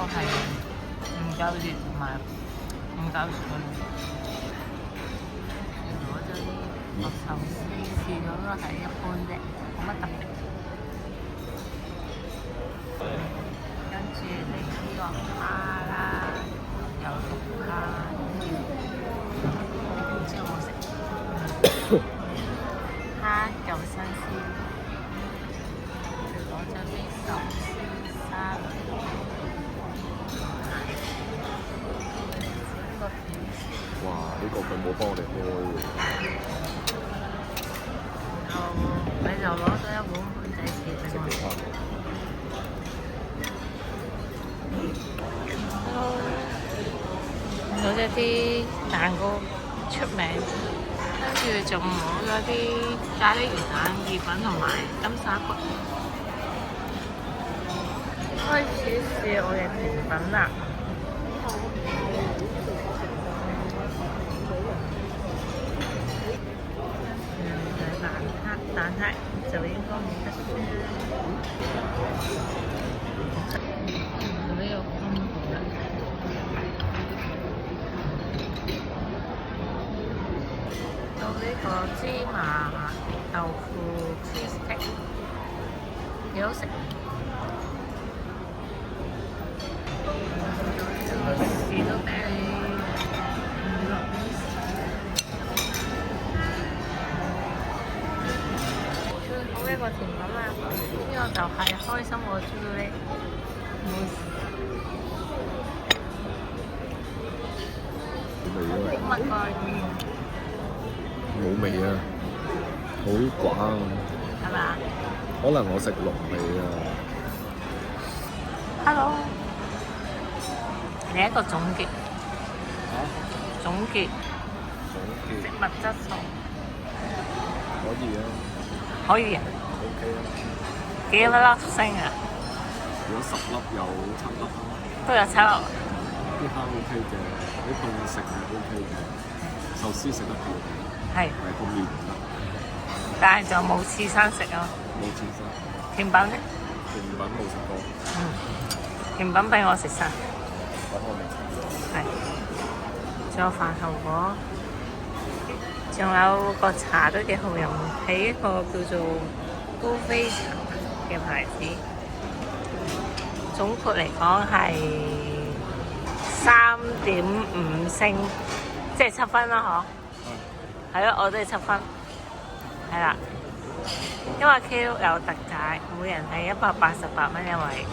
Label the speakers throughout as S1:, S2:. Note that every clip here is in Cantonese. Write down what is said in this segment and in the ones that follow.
S1: 係5嚿魚同埋5嚿水。嗰啲綠壽司試咗都係一般啫，冇乜特別。跟住嚟呢個蝦啦，有毒蝦，唔知好唔好食？蝦夠新鮮，攞咗啲壽司沙律。
S2: 哇！呢個佢冇幫我哋開喎。
S1: 你就攞咗一碗碗仔翅俾我。攞咗啲蛋糕出名，跟住仲攞咗啲咖喱魚蛋意粉同埋金沙骨。開始試我嘅甜品啦！蛋撻就應該冇得輸。呢個昆布啦，到呢個芝麻豆腐 cheese cake 幾好食。士多啤梨。呢個甜品啊，呢個就係開心我朱古力
S2: 冇味啊！冇味啊！好寡啊！
S1: 係咪啊？
S2: 可能我食濃味啊。
S1: Hello， 你一個總結。總結。食物質素。
S2: 可以啊。
S1: 可以啊。
S2: OK 啊。
S1: 幾多粒星啊？
S2: 如果10粒有7粒。
S1: 都有7粒。
S2: 啲蝦 OK 嘅，啲凍食係 OK 嘅，壽司食得過。
S1: 係。
S2: 係個麵唔得。
S1: 但係就冇刺身食啊。
S2: 冇刺身。
S1: 甜品咧？
S2: 甜品冇食過。
S1: 甜品俾我食晒。
S2: 我未食過。
S1: 係。仲有飯後果。仲有個茶都幾好飲，係一個叫做高飛茶嘅牌子。總括嚟講係3.5星，即係7分啦，嗬。係咯，我都係7分。係啦，因為 KL 有特價，每人係188蚊一位。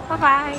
S1: 拜拜。